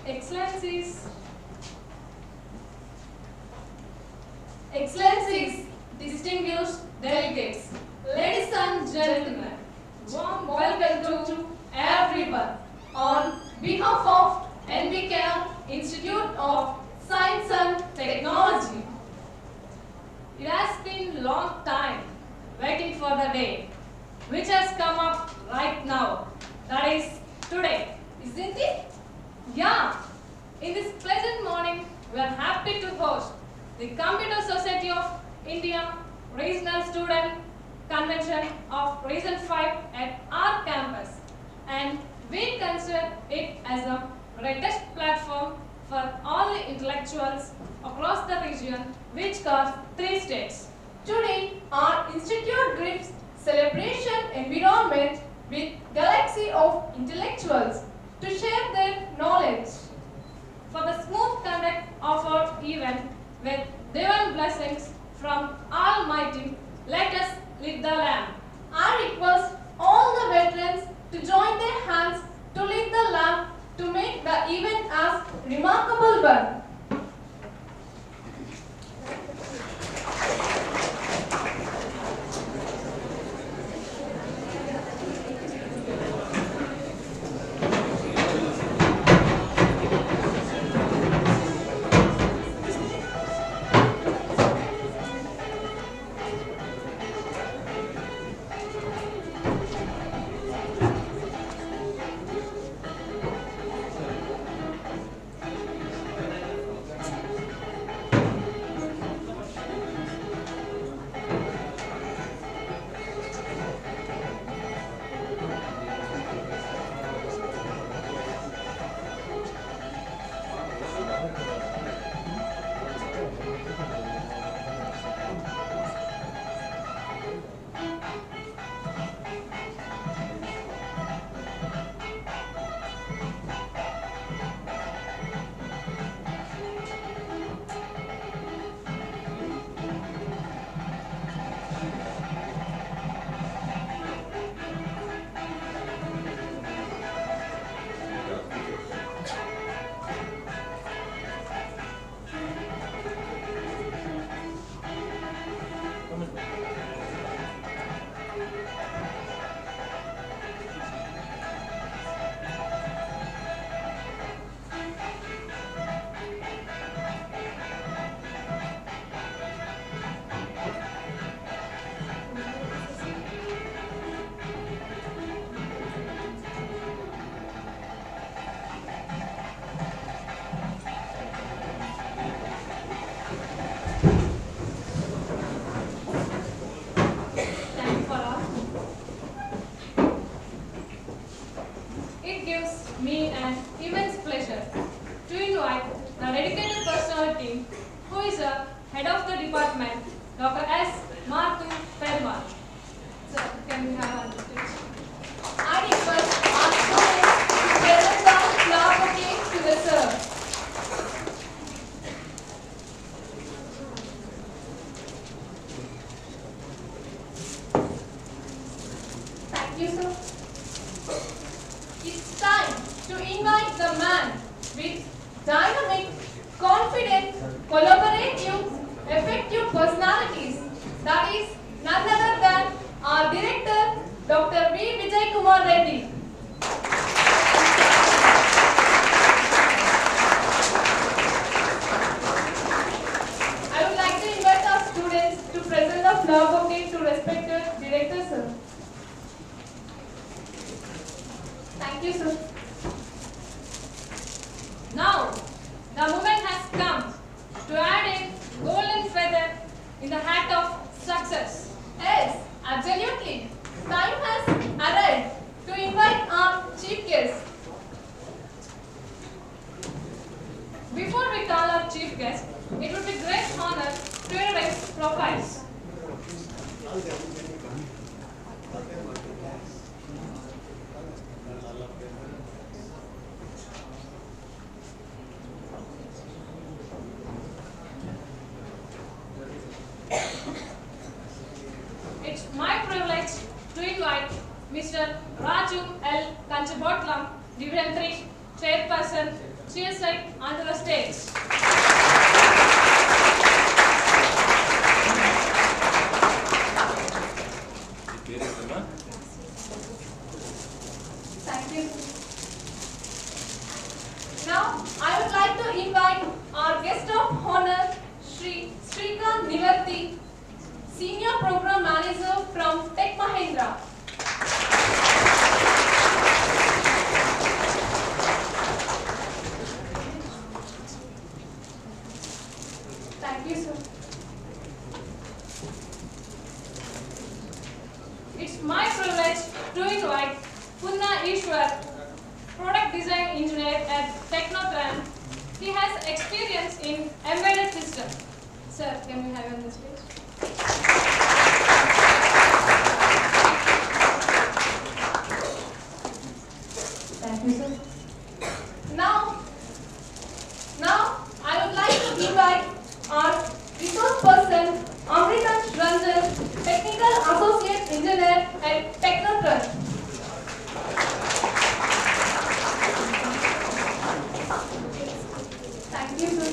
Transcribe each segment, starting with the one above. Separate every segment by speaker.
Speaker 1: Excellencies, Excellencies, distinguished delegates, ladies and gentlemen, warm welcome to everyone. On behalf of N.B.K.R.Institute of Science and Technology, it has been a long time waiting for the day which has come up right now. That is today, isn't it? Yeah. In this pleasant morning, we are happy to host the Computer Society of India Regional Student Convention of Region 5 at our campus, and we consider it as a greatest platform for all the intellectuals across the region, which covers 3 states.
Speaker 2: Today, our institute grips celebration environment with galaxy of intellectuals to share their knowledge.
Speaker 1: For the smooth conduct of our event with divine blessings from Almighty, let us lit the lamp.
Speaker 2: I request all the veterans to join their hands to lit the lamp to make the event as remarkable one.
Speaker 1: It gives me an immense pleasure to invite the dedicated personality who is the head of the department, Dr. S.P.S.R. Sir, can we have our stage?
Speaker 2: I request our students to present the flower bouquet to the sir. Thank you, sir. It's time to invite the man with dynamic, confident, collaborative, effective personalities. That is none other than our director, Dr. Vidyanagar. I would like to invite our students to present the flower bouquet to respected director, sir. Thank you, sir.
Speaker 1: Now, the moment has come to add a golden feather in the hat of success.
Speaker 2: Yes, absolutely. Time has arrived to invite our chief guest.
Speaker 1: Before we call our chief guest, it would be great honor to erect profiles. It's my privilege to invite Mr. Raju L. Kanchabottlam, Division 3 Chairperson, CSI AndhraPradesh.
Speaker 2: Thank you. Now, I would like to invite our guest of honor, Shri Srikant Nivarthi, Senior Program Manager from Tech Mahindra. Thank you, sir.
Speaker 1: It's my privilege to invite N.B.K.R.Ishwar, Product Design Engineer at Technotran. He has experience in embedded systems. Sir, can we have you on the stage?
Speaker 2: Thank you, sir. Now I would like to invite our resource person, AndhraPradesh, Technical Associate Engineer at Technotran. Thank you, sir.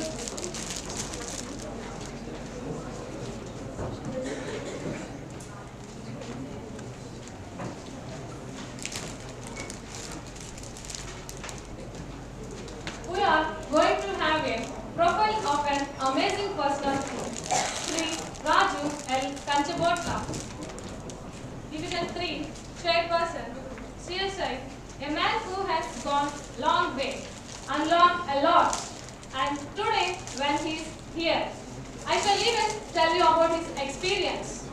Speaker 1: We are going to have a profile of an amazing person, Sri Raju L. Kanchabotla. Division 3, Chairperson, CSI, a man who has gone long way and learned a lot. And today, when he is here, I shall even tell you about his experience.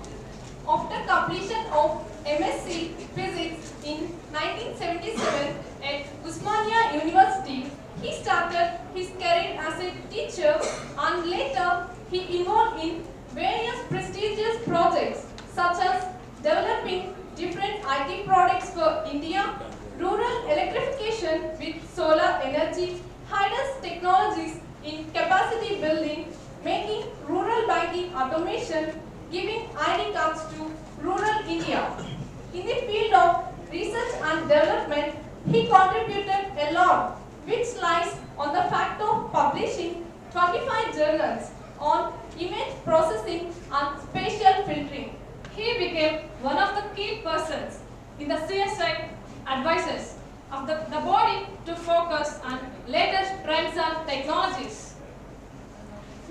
Speaker 2: After completion of MSc Physics in 1977 at Usmania University, he started his career as a teacher and later he involved in various prestigious projects such as developing different IT products for India, rural electrification with solar energy, high-density technologies in capacity building, making rural banking automation, giving ID cards to rural India. In the field of research and development, he contributed a lot, which lies on the fact of publishing 25 journals on image processing and spatial filtering.
Speaker 1: He became one of the key persons in the CSI advisors of the body to focus on latest trends and technologies.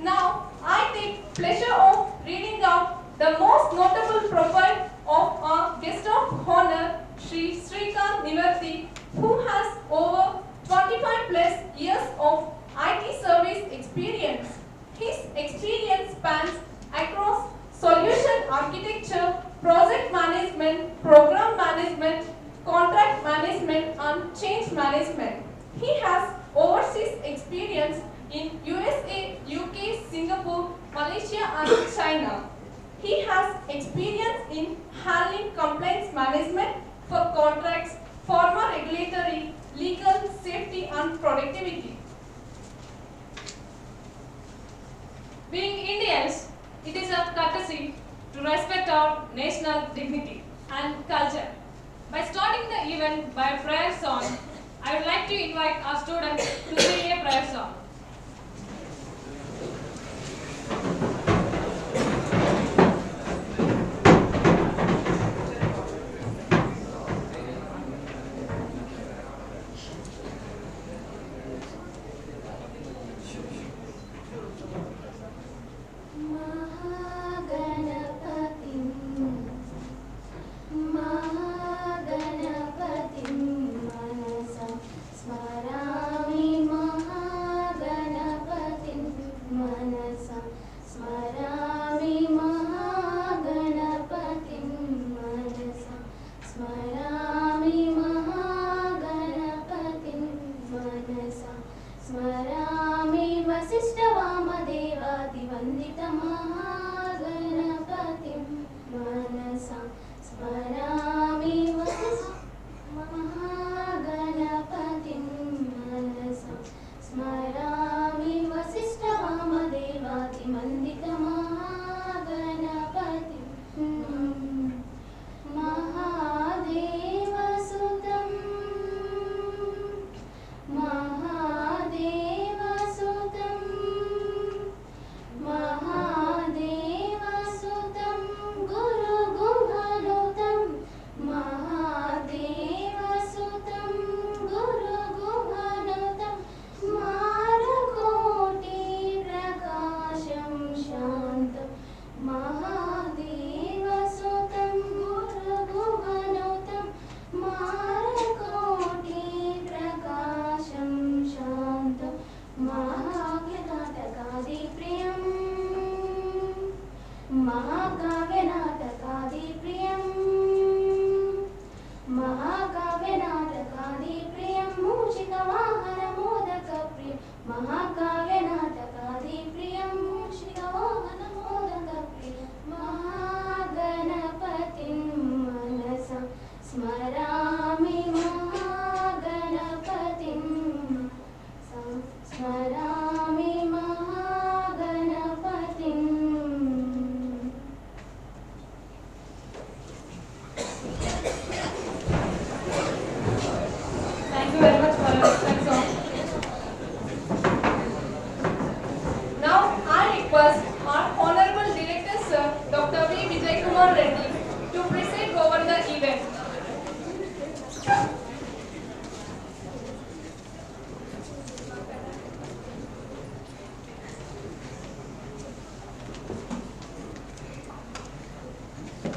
Speaker 2: Now, I take pleasure of reading out the most notable profile of our guest of honor, Shri Srikant Nivarthi, who has over 25 plus years of IT service experience. His experience spans across solution architecture, project management, program management, contract management, and change management. He has overseas experience in USA, UK, Singapore, Malaysia, and China. He has experience in handling complaints management for contracts, pharma regulatory, legal, safety, and productivity.
Speaker 1: Being Indians, it is a courtesy to respect our national dignity and culture. By starting the event by a prayer song, I would like to invite our students to sing a prayer song.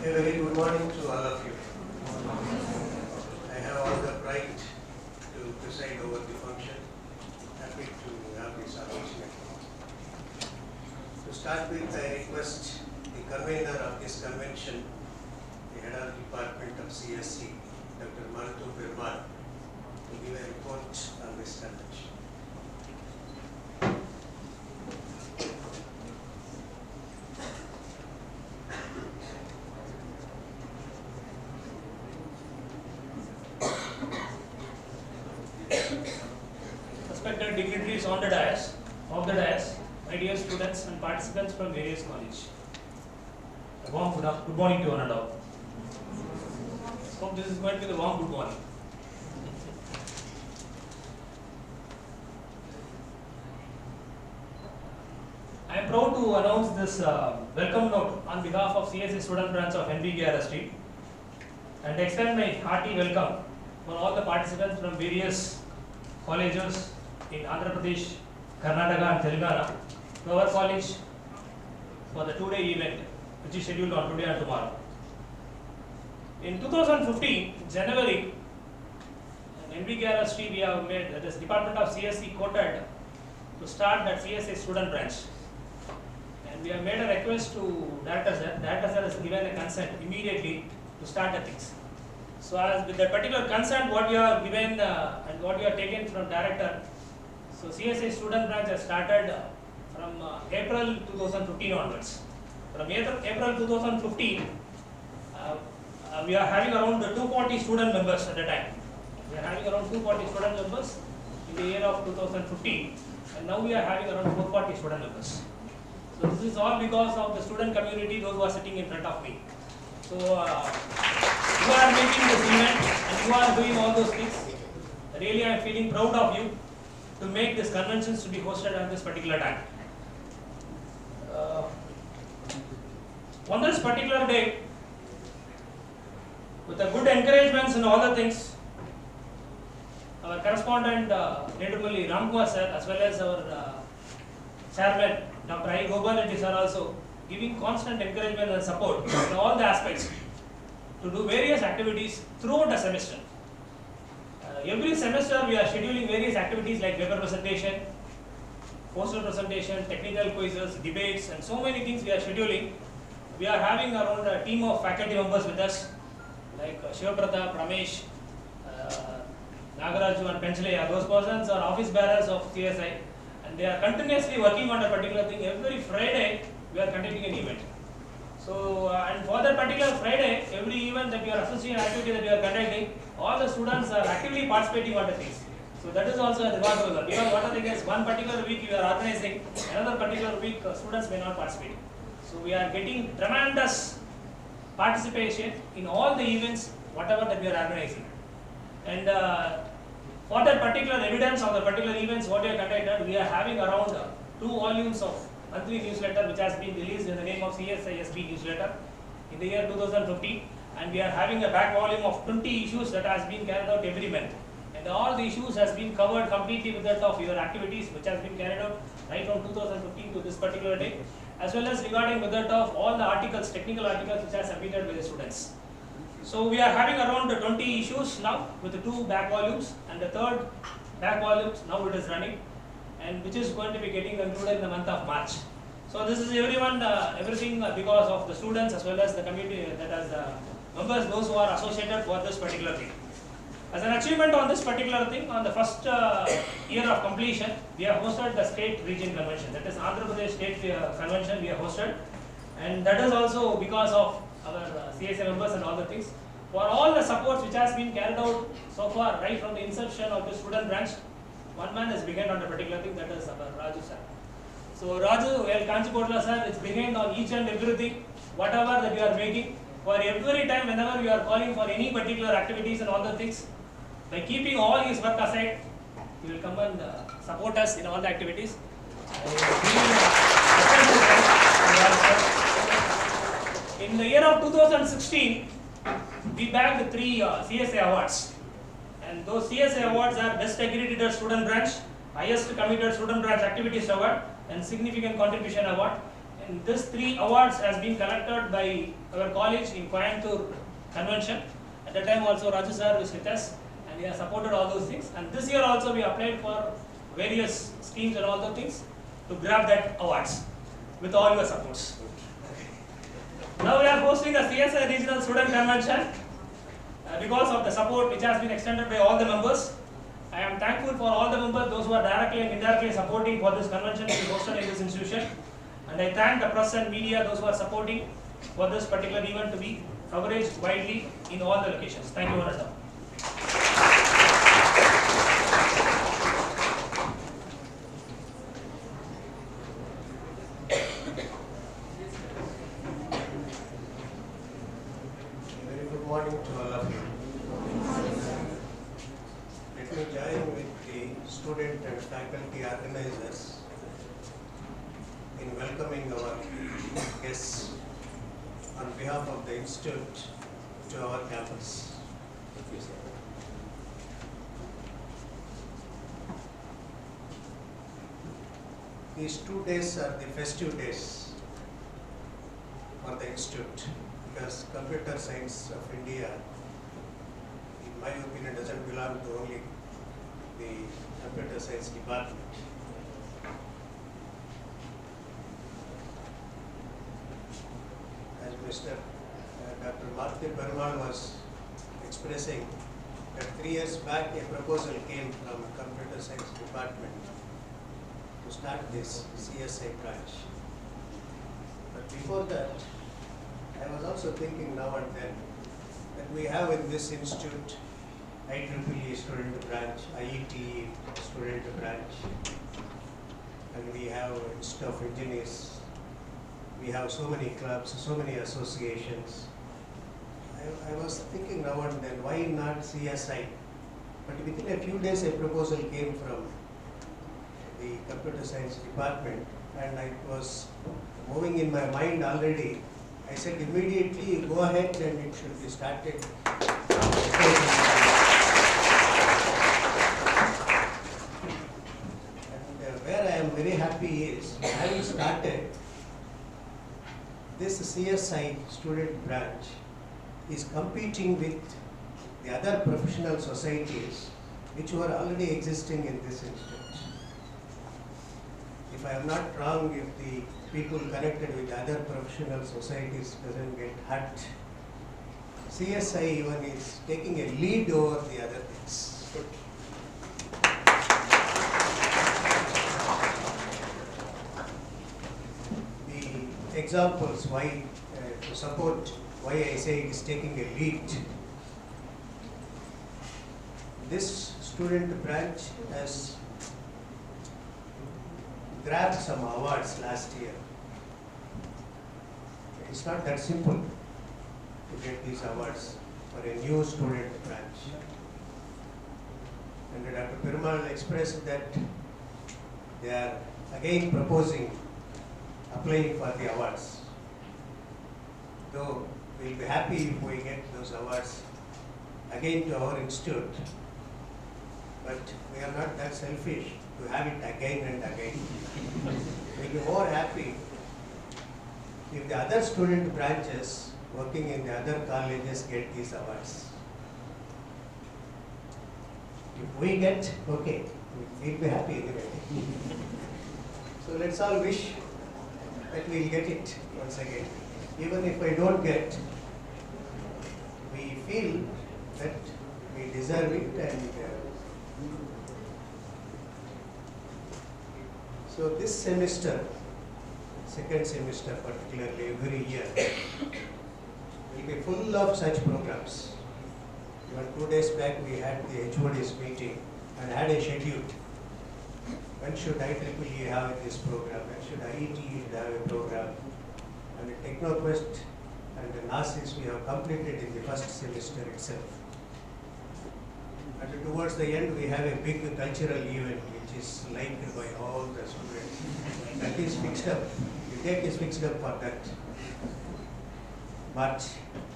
Speaker 3: A very good morning to all of you. I have all the pride to preside over the function. Happy to have this opportunity. To start with, I request the convener of this convention, the head of the department of CSC, Dr. N.B.K.R. to give a report on this convention.
Speaker 4: Respected dignitaries on the dais, my dear students and participants from various colleges. A warm good morning to one and all. Hope this is going to be the warm good morning. I am proud to announce this welcome note on behalf of CSA student branch of N.B.K.R.Institute and extend my hearty welcome for all the participants from various colleges in AndhraPradesh, Karnataka and Telangana to our college for the two-day event which is scheduled on today and tomorrow. In 2015, January, N.B.K.R.Institute we have made, that is Department of CSC quoted to start that CSA student branch. And we have made a request to Director Sir. Director Sir has given a consent immediately to start the things. So as with that particular consent what we have given and what we have taken from Director, so CSA student branch has started from April 2015 onwards. From April 2015, we are having around 240 student members at the time. We are having around 240 student members in the year of 2015, and now we are having around 440 student members. So this is all because of the student community, those who are sitting in front of me. So you are making this event and you are doing all those things. Really, I am feeling proud of you to make this conventions to be hosted at this particular time. On this particular day, with the good encouragements and all the things, our correspondent Nellore Ramkumar sir as well as our chairman Dr. I. Gopal sir also giving constant encouragement and support in all the aspects to do various activities throughout the semester. Every semester we are scheduling various activities like paper presentation, poster presentation, technical quizzes, debates and so many things we are scheduling. We are having around a team of faculty members with us like Shivaprata, Pramesh, Nagaraju and Penchaleya. Those persons are office bearers of CSI and they are continuously working on a particular thing. Every Friday we are conducting an event. So and for that particular Friday, every event that we are associated activity that we are conducting, all the students are actively participating on the things. So that is also a remarkable because what are the things, one particular week we are organizing, another particular week students may not participate. So we are getting tremendous participation in all the events, whatever that we are organizing. And for that particular evidence of the particular events what we are conducted, we are having around 2 volumes of monthly newsletter which has been released in the name of CSISB newsletter in the year 2015, and we are having a back volume of 20 issues that has been carried out every month. And all the issues has been covered completely with that of your activities which has been carried out right from 2015 to this particular day, as well as regarding with that of all the articles, technical articles which are submitted by the students. So we are having around 20 issues now with the 2 back volumes, and the 3rd back volumes now it is running, and which is going to be getting concluded in the month of March. So this is everything because of the students as well as the community that has members, those who are associated for this particular thing. As an achievement on this particular thing, on the first year of completion, we have hosted the state region convention. That is AndhraPradesh state convention we have hosted, and that is also because of our CSA members and all the things. For all the supports which has been carried out so far, right from the inception of the student branch, one man is behind on the particular thing, that is our Raju sir. So Raju, Kanchipotla sir, it's behind on each and everything, whatever that we are making. For every time, whenever we are calling for any particular activities and all the things, by keeping all his work aside, he will come and support us in all the activities. In the year of 2016, we bagged 3 CSA awards. And those CSA awards are Best Accredited Student Branch, Highest Committed Student Branch Activities Award, and Significant Contribution Award. And this 3 awards has been collected by our college in Coimbatore convention. At that time also Raju sir was with us and he has supported all those things. And this year also we applied for various schemes and all those things to grab that awards with all your supports. Now we are hosting the CSI Regional Student Convention because of the support which has been extended by all the members. I am thankful for all the members, those who are directly and indirectly supporting for this convention to be hosted in this institution. And I thank the press and media, those who are supporting for this particular event to be coverage widely in all the locations. Thank you, Honorable.
Speaker 3: Very good morning to all of you. Let me join with the student and faculty organizers in welcoming our guests on behalf of the Institute to our campus. These 2 days are the festive days for the Institute because computer science of India, in my opinion, doesn't belong to only the computer science department. As Mr. Dr. N.B.K.R.Institute was expressing that 3 years back a proposal came from computer science department to start this CSI branch. But before that, I was also thinking now and then that we have in this institute IEEE student branch, IET student branch, and we have Institute of Engineers. We have so many clubs, so many associations. I was thinking now and then, why not CSI? But within a few days, a proposal came from the computer science department, and it was moving in my mind already. I said immediately, go ahead and it should be started. And where I am very happy is, having started, this CSI student branch is competing with the other professional societies which were already existing in this institute. If I am not wrong, if the people connected with other professional societies doesn't get hurt, CSI even is taking a lead over the other things. The examples why to support why I say it is taking a lead. This student branch has grabbed some awards last year. It's not that simple to get these awards for a new student branch. And Dr. Perumal expressed that they are again proposing applying for the awards. Though we'll be happy if we get those awards again to our institute, but we are not that selfish to have it again and again. We'll be more happy if the other student branches working in the other colleges get these awards. If we get, okay, we'll be happy anyway. So let's all wish that we'll get it once again. Even if I don't get, we feel that we deserve it, and so this semester, second semester particularly, every year, will be full of such programs. Even 2 days back we had the HOD's meeting and had a schedule. When should IEEE have this program? When should IET have a program? And the TechnoQuest and the NASIS we have completed in the first semester itself. And towards the end we have a big cultural event which is liked by all the students. That is fixed up. The date is fixed up for that. March,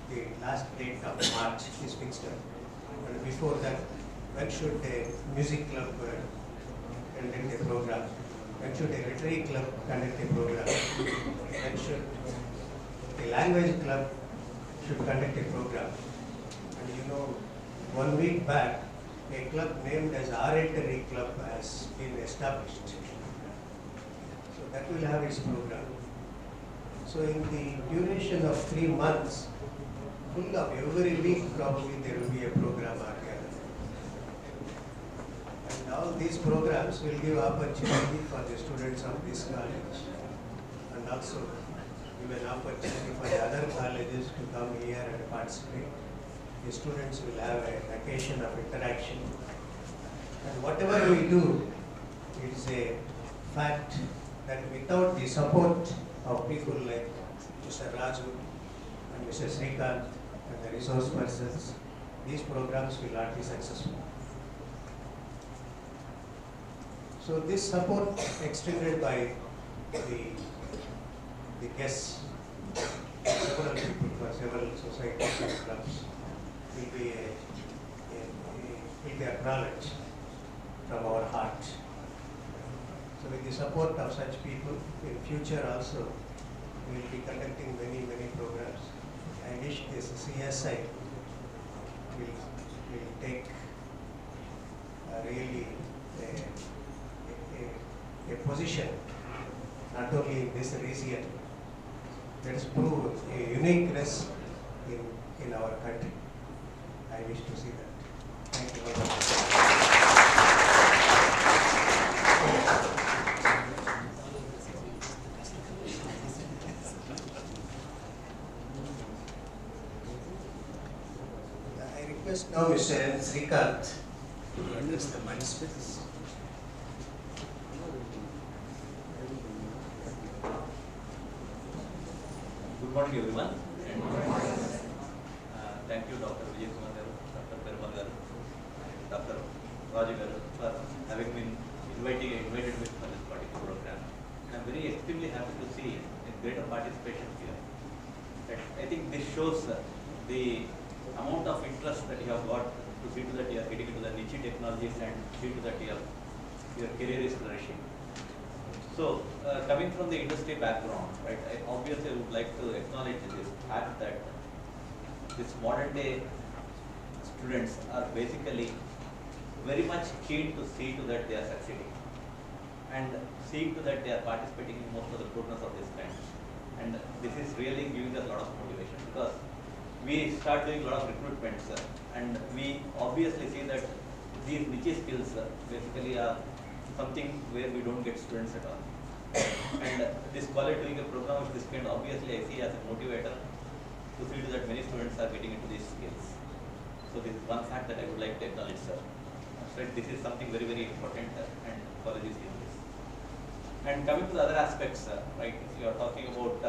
Speaker 3: the last date of March is fixed up. And before that, when should the music club conduct a program? when should a literary club conduct a program, when should a language club should conduct a program. And you know, 1 week back, a club named as Oratory Club has been established. So that will have its program. So in the duration of 3 months, full of every week probably there will be a program or the other. And all these programs will give opportunity for the students of this college and also give an opportunity for the other colleges to come here and participate. The students will have an occasion of interaction. And whatever we do, it is a fact that without the support of people like Mr. Raju and Mr. Srikanth and the resource persons, these programs will not be successful. So this support extended by the guests, several people for several societies and clubs, will be acknowledged from our heart. So with the support of such people, in future also, we will be conducting many programs. I wish this CSI will take really a position, not only in this region, let us prove a uniqueness in our country. I wish to see that. Thank you very much. I request now Mr. Srikanth to address the participants.
Speaker 5: Good morning, everyone. And, thank you, Dr. Vidyanagar, Dr. N.B.K.R., Dr. Raju for having been invited me for this particular program. And I'm very extremely happy to see a greater participation here. And I think this shows the amount of interest that you have got to see to that you are getting into the niche technologies and see to that your career is flourishing. So, coming from the industry background, right, I obviously would like to acknowledge this fact that this modern day students are basically very much keen to see to that they are succeeding and seeing to that they are participating in most of the programs of this kind. And this is really giving us a lot of motivation because we start doing a lot of recruitments and we obviously see that these niche skills basically are something where we don't get students at all. And this college doing a program of this kind, obviously I see as a motivator to see that many students are getting into these skills. So this is one fact that I would like to acknowledge, sir. So this is something very, very important and college is doing this. And coming to the other aspects, right, you are talking about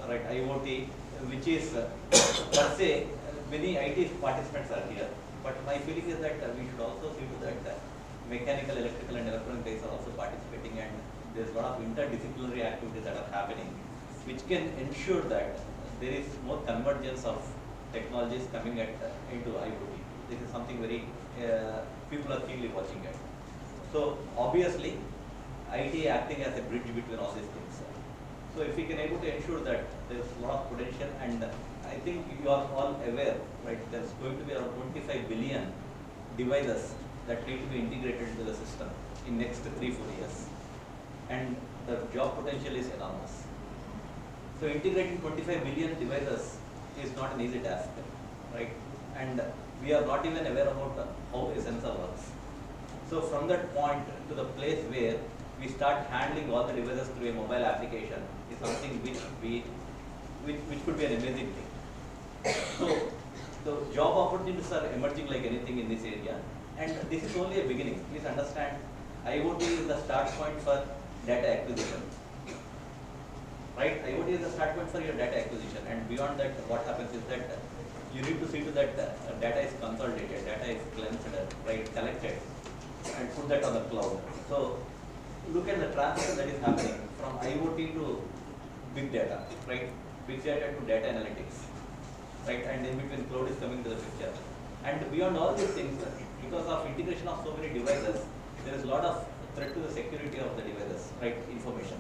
Speaker 5: right, IoT, which is per se, many IT participants are here. But my feeling is that we should also see to that mechanical, electrical and electronic guys are also participating and there's a lot of interdisciplinary activities that are happening which can ensure that there is more convergence of technologies coming into IoT. This is something very, people are keenly watching at. So obviously, IT acting as a bridge between all these things. So if we can able to ensure that there's a lot of potential and I think you are all aware, right, there's going to be around 25 billion devices that need to be integrated into the system in next 3-4 years. And the job potential is enormous. So integrating 25 billion devices is not an easy task, right? And we are not even aware about how a sensor works. So from that point to the place where we start handling all the devices through a mobile application is something which could be an amazing thing. So the job opportunities are emerging like anything in this area. And this is only a beginning. Please understand, IoT is the start point for data acquisition. Right? IoT is the start point for your data acquisition. And beyond that, what happens is that you need to see to that data is consolidated, data is cleansed, right, collected, and put that on the cloud. So look at the transition that is happening from IoT to big data, right? Big data to data analytics, right? And in between cloud is coming to the picture. And beyond all these things, because of integration of so many devices, there is a lot of threat to the security of the devices, right, information.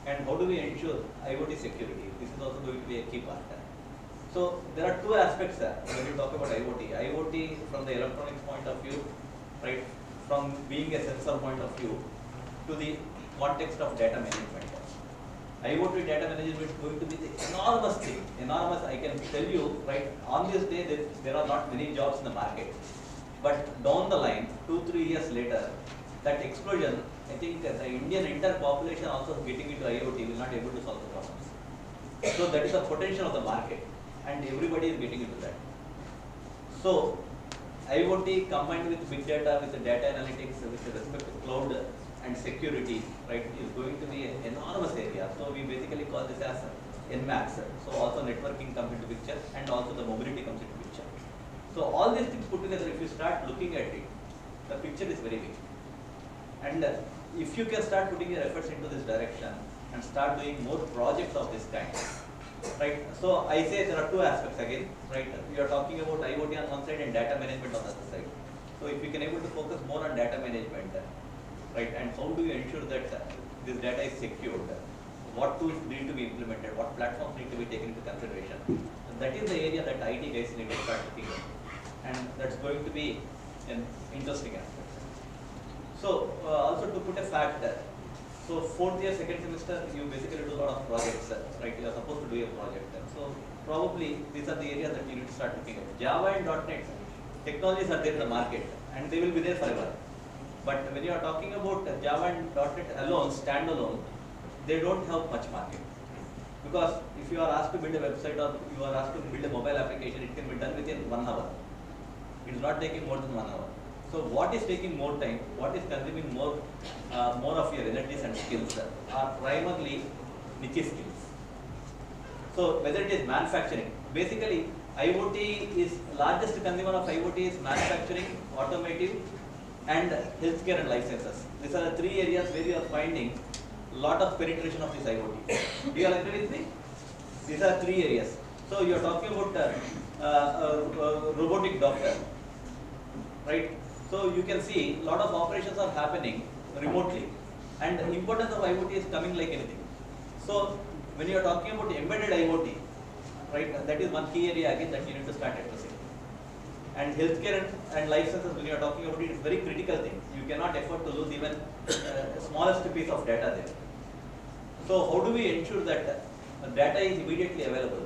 Speaker 5: And how do we ensure IoT security? This is also going to be a key part. So there are two aspects when you talk about IoT. IoT from the electronics point of view, right, from being a sensor point of view to the context of data management. IoT data management is going to be the enormous thing, enormous. I can tell you, right, on this day there are not many jobs in the market. But down the line, 2-3 years later, that explosion, I think the Indian entire population also getting into IoT will not be able to solve the problems. So that is the potential of the market, and everybody is getting into that. So IoT combined with big data, with the data analytics, with respect to cloud and security, right, is going to be an enormous area. So we basically call this as N.B.K.R.. So also networking comes into picture, and also the mobility comes into picture. So all these things put together, if you start looking at it, the picture is very big. And if you can start putting your efforts into this direction and start doing more projects of this kind, right? So I say there are two aspects again, right? We are talking about IoT on one side and data management on the other side. So if we can able to focus more on data management, right? And how do you ensure that this data is secured? What tools need to be implemented? What platforms need to be taken into consideration? And that is the area that IT guys need to start looking at. And that's going to be an interesting aspect. So also to put a fact there, so 4th year, 2nd semester, you basically do a lot of projects, right? You are supposed to do a project. So probably these are the areas that you need to start looking at. Java and .NET technologies are there in the market, and they will be there forever. But when you are talking about Java and .NET alone, standalone, they don't have much market. Because if you are asked to build a website or you are asked to build a mobile application, it can be done within 1 hour. It is not taking more than 1 hour. So what is taking more time, what is consuming more of your energies and skills are primarily niche skills. So whether it is manufacturing, basically IoT is largest consumer of IoT is manufacturing, automotive, and healthcare and life sciences. These are the 3 areas where you are finding a lot of penetration of this IoT. Do you all agree with me? These are 3 areas. So you are talking about robotic doctor, right? So you can see a lot of operations are happening remotely, and the importance of IoT is coming like anything. So when you are talking about embedded IoT, right, that is one key area again that you need to start addressing. And healthcare and life sciences, when you are talking about it, it's very critical thing. You cannot afford to lose even smallest piece of data there. So how do we ensure that data is immediately available?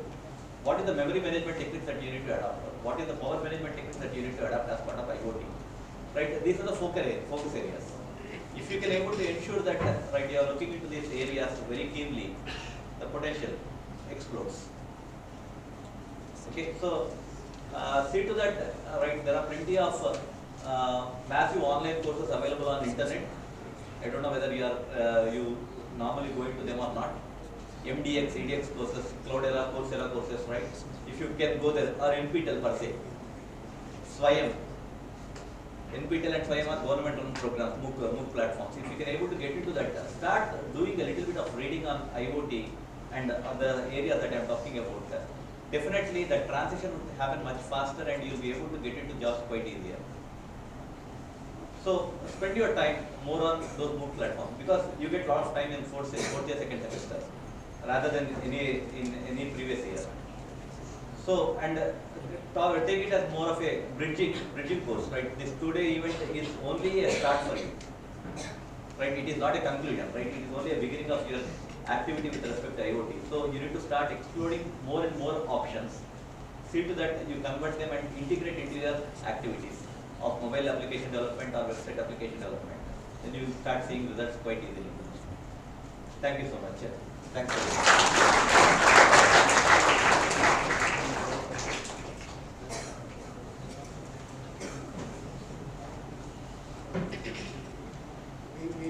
Speaker 5: What is the memory management techniques that you need to adopt? What is the power management techniques that you need to adopt as part of IoT? Right? These are the focus areas. If you can able to ensure that, right, you are looking into these areas very keenly, the potential explodes. Okay, so see to that, right, there are plenty of massive online courses available on internet. I don't know whether you are you normally going to them or not. MDX, EDX courses, Cloudera, Coursera courses, right? If you can go there, or NPTEL per se. SWAYAM. NPTEL and SWAYAM are government-run programs, MOOC platforms. If you can able to get into that, start doing a little bit of reading on IoT and other areas that I am talking about. Definitely the transition will happen much faster and you will be able to get into jobs quite easier. So spend your time more on those MOOC platforms because you get a lot of time in 4th year, 2nd semester rather than in any previous year. So and take it as more of a bridging course, right? This 2-day event is only a start for you, right? It is not a conclusion, right? It is only a beginning of your activity with respect to IoT. So you need to start exploring more and more options. See to that you convert them and integrate into your activities of mobile application development or website application development. Then you start seeing results quite easily. Thank you so much. Thanks for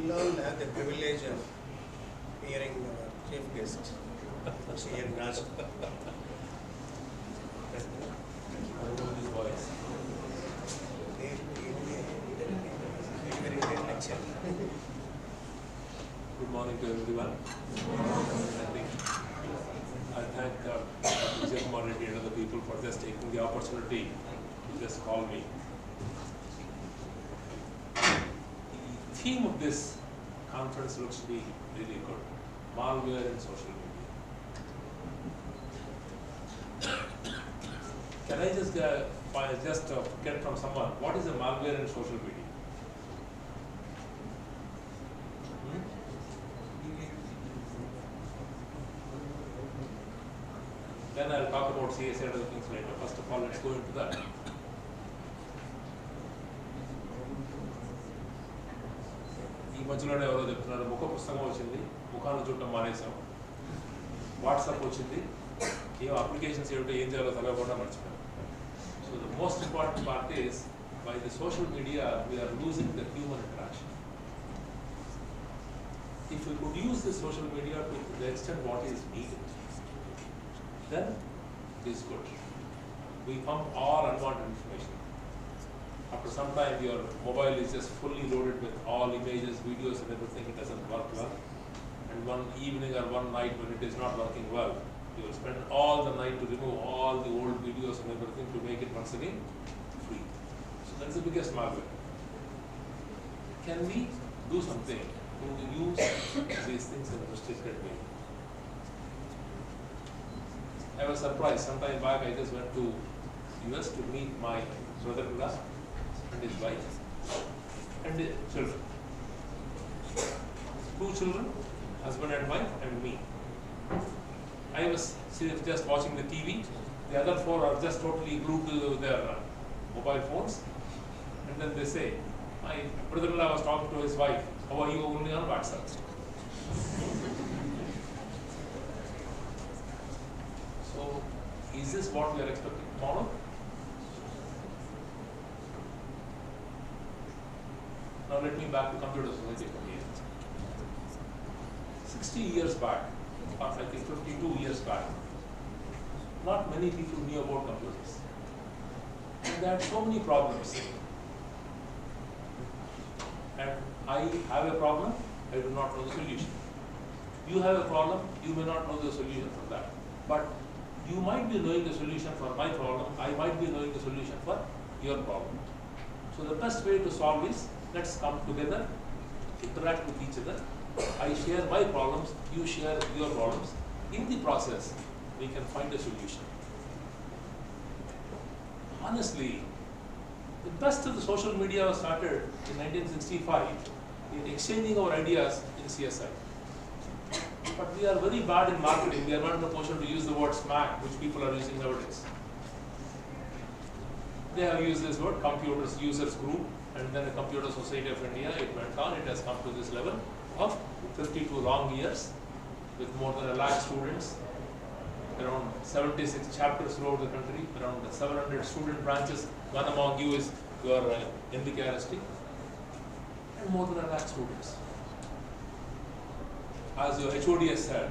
Speaker 3: We all have the privilege of hearing our chief guest, C.N. Raj.
Speaker 6: Good morning to everyone. I thank Dr. Vidyanagar and other people for just taking the opportunity to just call me. The theme of this conference looks to be really good. Malware and social media. Can I just get from someone, what is a malware and social media? Then I'll talk about CSA and other things later. First of all, let's go into that. ఈ మధ్యలోనే ఎవరో చెప్తున్నారు ముఖ పుస్తకం వచ్చింది, ముఖాన్ని చూడటం మానేసాం, WhatsApp వచ్చింది, ఏం అప్లికేషన్స్ ఏమిటో ఏం చేయాలో తెలియకుండా మర్చిపోయాం. So the most important part is by the social media we are losing the human interaction. If we could use the social media to the extent what is needed, then it is good. We pump all unwanted information. After some time, your mobile is just fully loaded with all images, videos and everything. It doesn't work well. And one evening or one night when it is not working well, you will spend all the night to remove all the old videos and everything to make it once again free. So that's the biggest malware. Can we do something to use these things in a restricted way? I was surprised. Some time back, I just went to US to meet my brother-in-law and his wife and the children. 2 children, husband and wife, and me. I was just watching the TV. The other 4 are just totally glued to their mobile phones. And then they say, my brother-in-law was talking to his wife, how are you only on WhatsApp? So, is this what we are expecting tomorrow? Now let me back to computer society from here. 60 years back, or I think 52 years back, not many people knew about computers. And they had so many problems. And I have a problem, I do not know the solution. You have a problem, you may not know the solution for that. But you might be knowing the solution for my problem, I might be knowing the solution for your problem. So the best way to solve is, let's come together, interact with each other. I share my problems, you share your problems. In the process, we can find a solution. Honestly, the best of the social media was started in 1965 in exchanging our ideas in CSI. But we are very bad in marketing. We are not in a position to use the word smack, which people are using nowadays. They have used this word, computers users group, and then the Computer Society of India. It went on, it has come to this level of 52 long years with more than 1 lakh students, around 76 chapters throughout the country, around 700 student branches. One among you is your N.B.K.R.Institute, and more than 1 lakh students. As your HOD has said,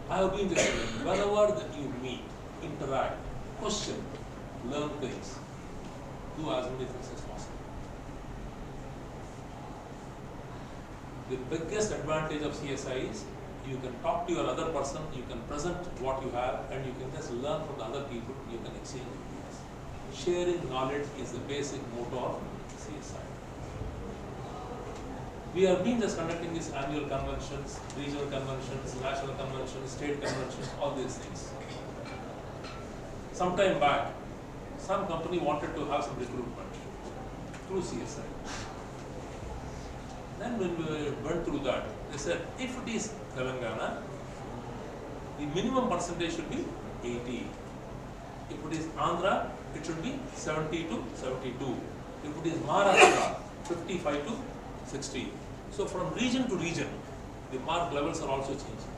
Speaker 6: I have been just whenever that you meet, interact, question, learn things, do as many things as possible. The biggest advantage of CSI is you can talk to your other person, you can present what you have, and you can just learn from the other people, you can exchange ideas. Sharing knowledge is the basic motto of CSI. We have been just conducting these annual conventions, regional conventions, national conventions, state conventions, all these things. Some time back, some company wanted to have some recruitment through CSI. Then when we went through that, they said, if it is Telangana, the minimum percentage should be 80. If it is Andhra, it should be 70 to 72. If it is Maharashtra, 55 to 60. So from region to region, the mark levels are also changing.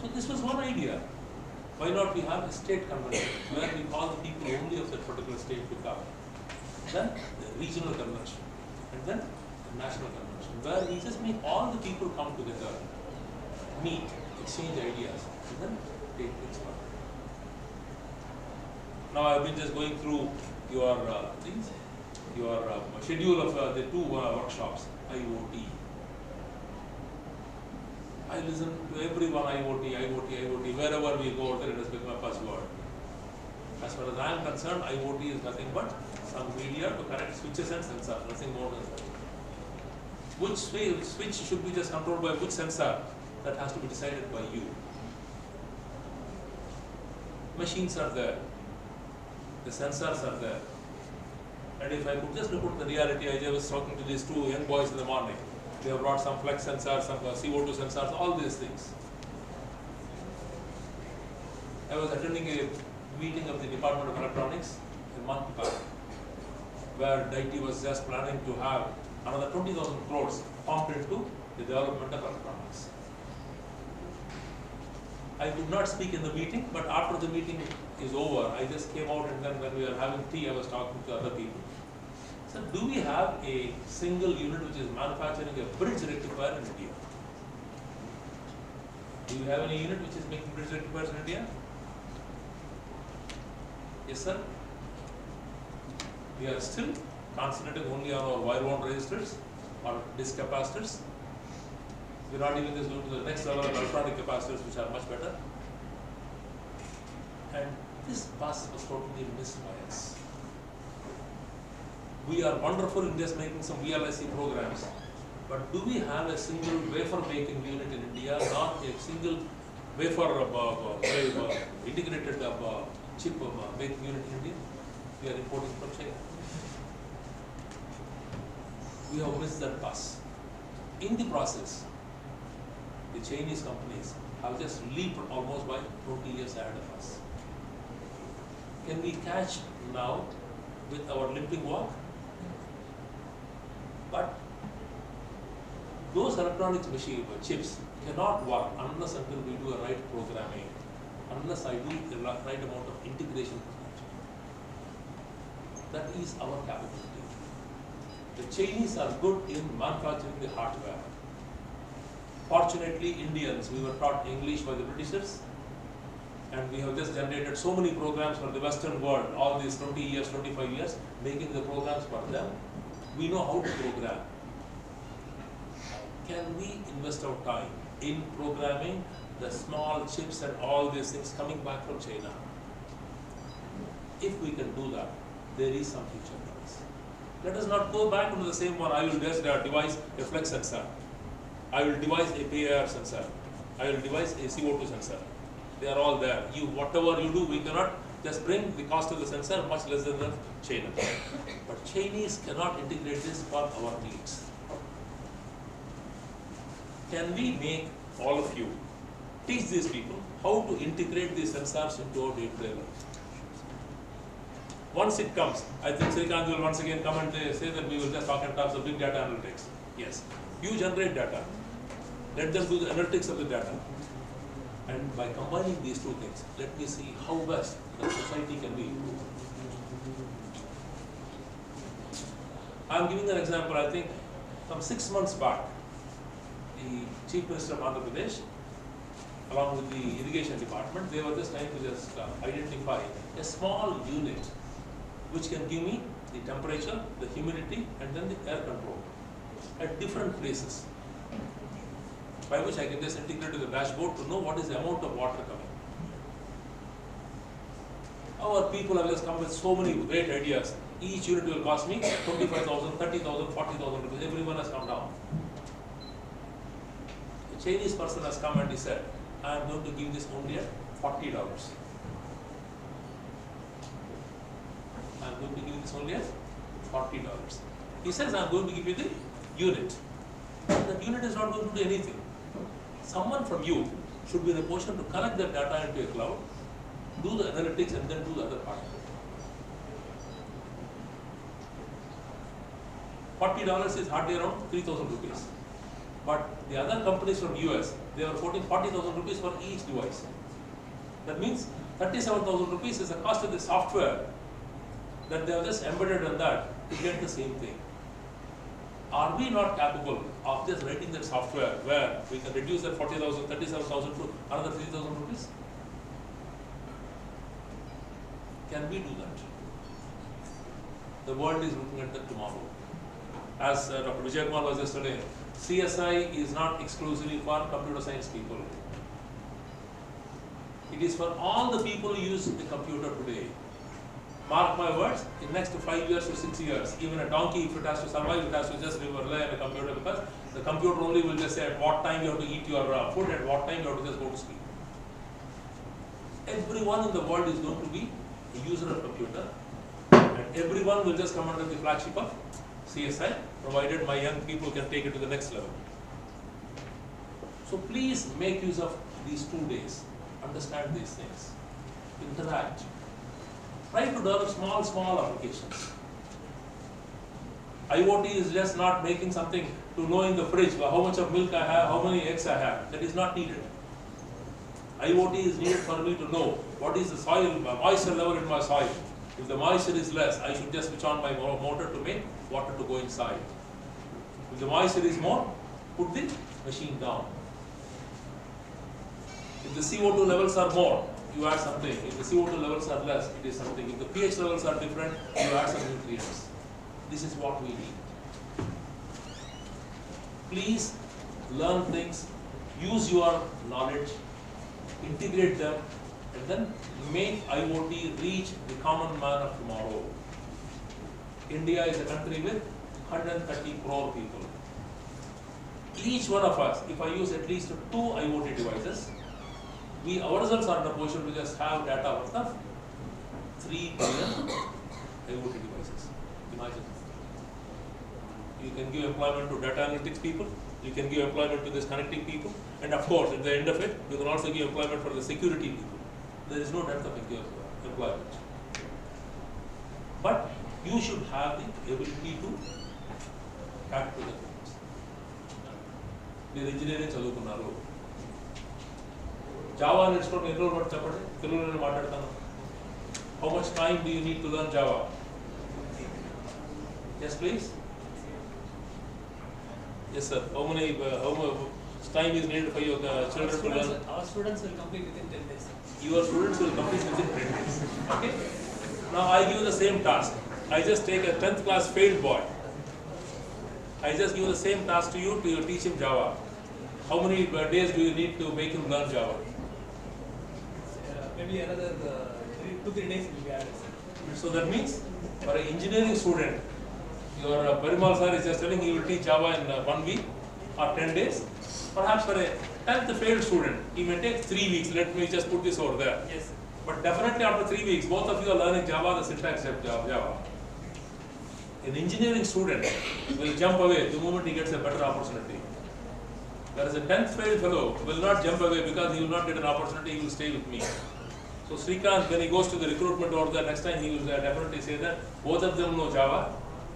Speaker 6: So this was one idea. Why not we have a state convention where we call the people only of that particular state to come. Then the regional convention. And then the national convention where we just make all the people come together, meet, exchange ideas, and then take things further. Now I have been just going through your things, your schedule of the 2 workshops, IoT. I listen to everyone IoT, wherever we go there it has become a buzzword. As far as I am concerned, IoT is nothing but some media to connect switches and sensors, nothing more than that. which switch should be just controlled by which sensor, that has to be decided by you. Machines are there, the sensors are there. And if I could just look at the reality, I was talking to these two young boys in the morning. They have brought some flex sensors, some CO2 sensors, all these things. I was attending a meeting of the Department of Electronics in Manipur, where DIT was just planning to have another 20,000 crores pumped into the development of electronics. I could not speak in the meeting, but after the meeting is over, I just came out, and then when we were having tea, I was talking to other people. So do we have a single unit which is manufacturing a bridge rectifier in India? Do you have any unit which is making bridge rectifiers in India? Yes, sir? We are still concentrating only on our wire wound resistors or disc capacitors. We are not even just going to the next level of electronic capacitors, which are much better. And this bus was totally missed by us. We are wonderful in just making some VLSI programs, but do we have a single wafer making unit in India, not a single wafer integrated chip making unit in India? We are importing from China. We have missed that bus. In the process, the Chinese companies have just leaped almost by 20 years ahead of us. Can we catch now with our limping walk? But those electronics machine chips cannot work unless until we do a right programming, unless I do the right amount of integration. That is our capability. The Chinese are good in manufacturing the hardware. Fortunately, Indians, we were taught English by the Britishers, and we have just generated so many programs for the Western world, all these 20 years, 25 years, making the programs for them. We know how to program. Can we invest our time in programming the small chips and all these things coming back from China? If we can do that, there is some future for us. Let us not go back into the same one. I will just devise a flex sensor. I will devise a N.B.K.R.R sensor. I will devise a CO2 sensor. They are all there. Whatever you do, we cannot just bring the cost of the sensor much less than the China. But Chinese cannot integrate this for our needs. Can we make all of you teach these people how to integrate these sensors into our day-to-day life? Once it comes, I think Srikanth will once again come and say that we will just talk in terms of big data analytics. Yes, you generate data. Let them do the analytics of the data. And by combining these two things, let me see how best the society can be improved. I am giving an example. I think some 6 months back, the Chief Minister of AndhraPradesh, along with the irrigation department, they were just trying to just identify a small unit which can give me the temperature, the humidity, and then the air control at different places, by which I can just integrate to the dashboard to know what is the amount of water coming. Our people have just come with so many great ideas. Each unit will cost me 25,000, 30,000, 40,000 rupees. Everyone has come down. A Chinese person has come and he said, I am going to give this only at $40. I am going to give this only at $40. He says, I am going to give you the unit. That unit is not going to do anything. Someone from you should be in a position to collect that data into a cloud, do the analytics, and then do the other part of it. $40 is hardly around 3,000 rupees. But the other companies from US, they are quoting 40,000 rupees for each device. That means 37,000 rupees is the cost of the software that they have just embedded on that to get the same thing. Are we not capable of just writing that software where we can reduce that 40,000, 37,000 to another 3,000 rupees? Can we do that? The world is looking at that tomorrow. As Dr. Vidyanagar was just telling, CSI is not exclusively for computer science people. It is for all the people who use the computer today. mark my words, in next 5 years to 6 years, even a donkey, if it has to survive, it has to just rely on a computer, because the computer only will just say at what time you have to eat your food, at what time you have to just go to sleep. Everyone in the world is going to be a user of computer, and everyone will just come under the flagship of CSI, provided my young people can take it to the next level. So please make use of these 2 days, understand these things, interact. Try to develop small applications. IoT is just not making something to know in the fridge how much of milk I have, how many eggs I have. That is not needed. IoT is needed for me to know what is the soil, moisture level in my soil. If the moisture is less, I should just switch on my motor to make water to go inside. If the moisture is more, put the machine down. If the CO2 levels are more, you add something. If the CO2 levels are less, it is something. If the pH levels are different, you add some nutrients. This is what we need. Please learn things, use your knowledge, integrate them, and then make IoT reach the common man of tomorrow. India is a country with 130 crore people. Each one of us, if I use at least 2 IoT devices, we ourselves are in a position to just have data worth of 3 billion IoT devices. Imagine. You can give employment to data analytics people, you can give employment to this connecting people, and of course, at the end of it, you can also give employment for the security people. There is no depth of employment. But you should have the ability to capture the things. మీరు engineering చదువుకున్నారు, Java నేర్చుకోవడం ఎన్ని రోజులు చెప్పండి, తెలుగులో నేను మాట్లాడతాను. How much time do you need to learn Java? Yes, please. Yes, sir. How much time is needed for your children to learn?
Speaker 4: Our students will complete within 10 days.
Speaker 6: Your students will complete within 10 days. Okay? Now I give the same task. I just take a 10th class failed boy. I just give the same task to you teach him Java. How many days do you need to make him learn Java?
Speaker 4: Maybe another 2-3 days will be added.
Speaker 6: So that means for an engineering student, your Parimal sir is just telling he will teach Java in 1 week or 10 days. Perhaps for a 10th failed student, he may take 3 weeks. Let me just put this over there.
Speaker 4: Yes.
Speaker 6: But definitely after 3 weeks, both of you are learning Java, the syntax of Java. An engineering student will jump away the moment he gets a better opportunity. Whereas a 10th failed fellow will not jump away because he will not get an opportunity, he will stay with me. So Srikanth, when he goes to the recruitment over there, next time he will definitely say that both of them know Java.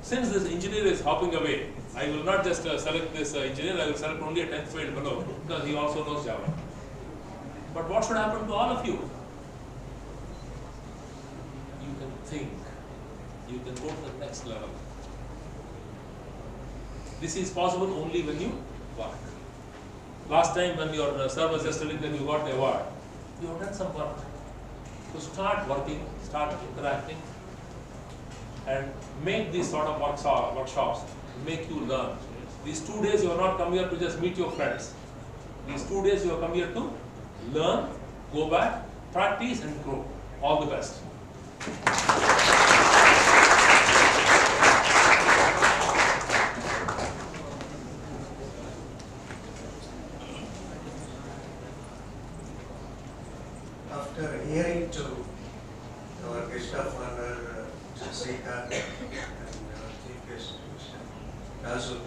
Speaker 6: Since this engineer is hopping away, I will not just select this engineer, I will select only a 10th failed fellow because he also knows Java. But what should happen to all of you? You can think, you can go to the next level. This is possible only when you work. Last time when your sir was just telling that you got the award, you have done some work. So start working, start interacting, and make these sort of workshops, make you learn. These 2 days you are not come here to just meet your friends. These 2 days you have come here to learn, go back, practice and grow. All the best.
Speaker 3: After hearing to our guest of honor, Srikanth, and our chief guest, Mr. Razu,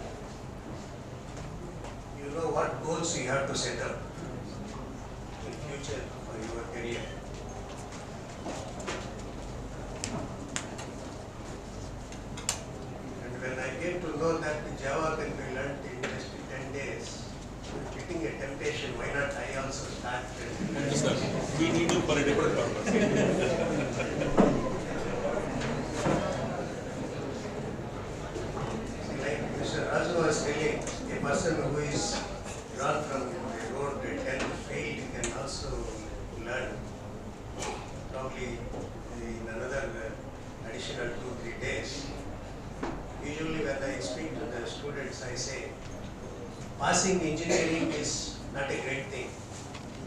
Speaker 3: you know what goals you have to set up in future for your career. And when I came to know that Java can be learned in just 10 days, getting a temptation, why not I also start?
Speaker 6: Yes, sir. We need you for a different purpose.
Speaker 3: Like Mr. Razu was telling, a person who is drawn from the road and failed can also learn. Probably in another additional 2-3 days. Usually when I speak to the students, I say, passing engineering is not a great thing.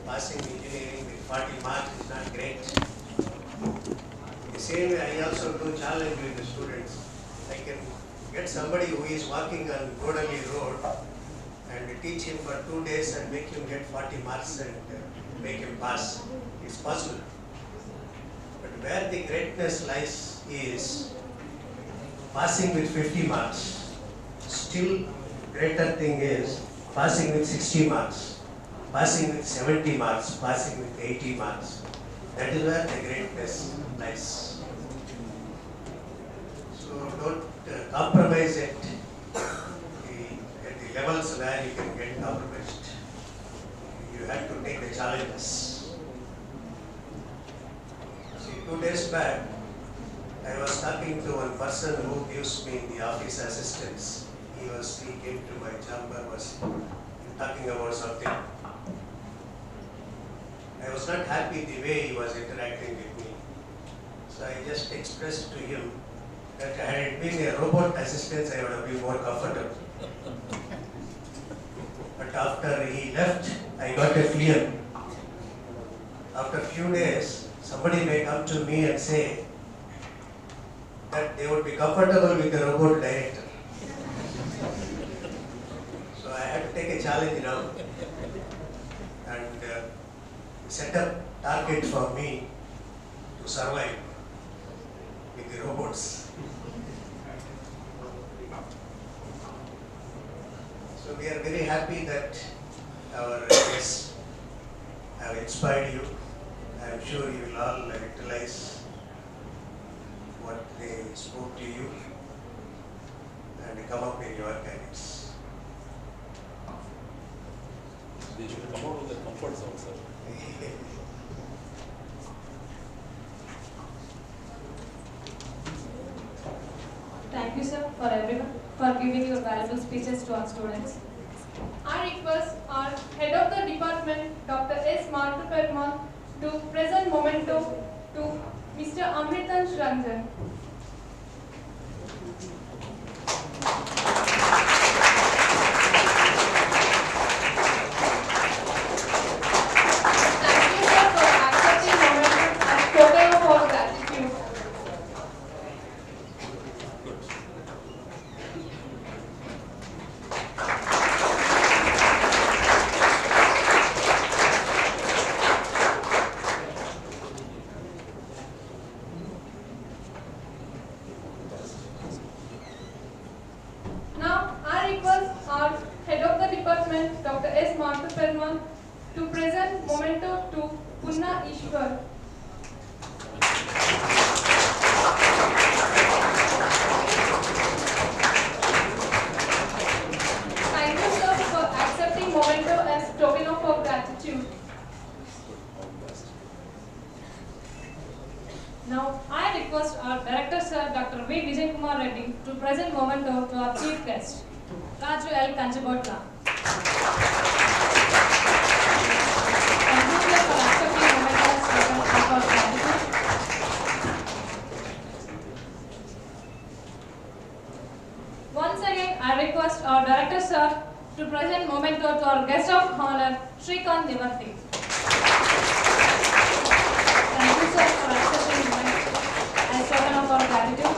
Speaker 3: Passing engineering with 40 marks is not great. The same way I also do challenge with the students. I can get somebody who is walking on Godali Road and teach him for 2 days and make him get 40 marks and make him pass. It's possible. But where the greatness lies is passing with 50 marks. Still greater thing is passing with 60 marks, passing with 70 marks, passing with 80 marks. That is where the greatness lies. So don't compromise at the levels where you can get compromised. You have to take the challenges. See, 2 days back, I was talking to one person who gives me the office assistance. He came to my chamber, was talking about something. I was not happy the way he was interacting with me. So I just expressed to him that had it been a robot assistant, I would have been more comfortable. But after he left, I got a fear. After a few days, somebody may come to me and say that they would be comfortable with the robot director. So I had to take a challenge now and set up target for me to survive with the robots. So we are very happy that our guests have inspired you. I am sure you will all utilize what they spoke to you and come up in your careers.
Speaker 6: They should come out of their comfort zone, sir.
Speaker 1: Thank you, sir, for everyone, for giving your valuable speeches to our students.
Speaker 2: I request our head of the department, Dr. S.P.S.R, to present memento to Mr. Amritan Ranjan. Thank you, sir, for accepting memento as token of our gratitude. Now, I request our head of the department, Dr. S.P.S.R, to present memento to Punna Ishwar. Thank you, sir, for accepting memento as token of our gratitude.
Speaker 1: Now, I request our director, sir, Dr. V. Vidyanagar Reddy, to present memento to our chief guest, Raju L. Kanjabotla. Thank you, sir, for accepting memento as token of our gratitude. Once again, I request our director, sir, to present memento to our guest of honor, Shrikant Nivarthi. Thank you, sir, for accepting memento as token of our gratitude.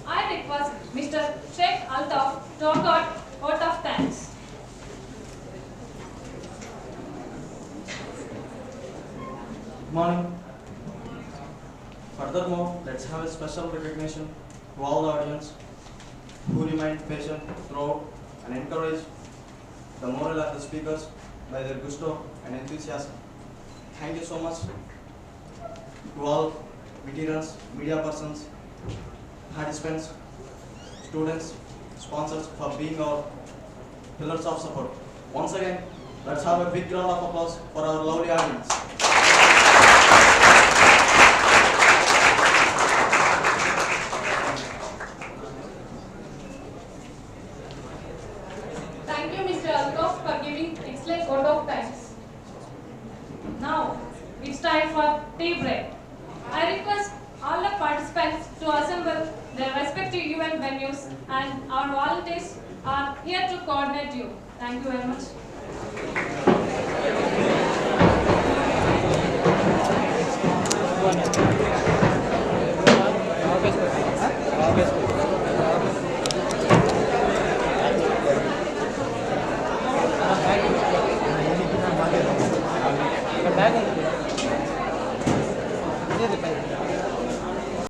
Speaker 1: I request Mr. Sheikh Altaf to accord vote of thanks.
Speaker 7: Good morning. Furthermore, let's have a special recognition to all the audience who remained patient throughout and encouraged the morale of the speakers by their gusto and enthusiasm. Thank you so much to all veterans, media persons, participants, students, sponsors for being our pillars of support. Once again, let's have a big round of applause for our lovely audience.
Speaker 2: Thank you, Mr. Altaf, for giving excellent vote of thanks.
Speaker 1: Now, it's time for tea break. I request all the participants to assemble their respective event venues, and our volunteers are here to coordinate you. Thank you very much.
Speaker 8: Bag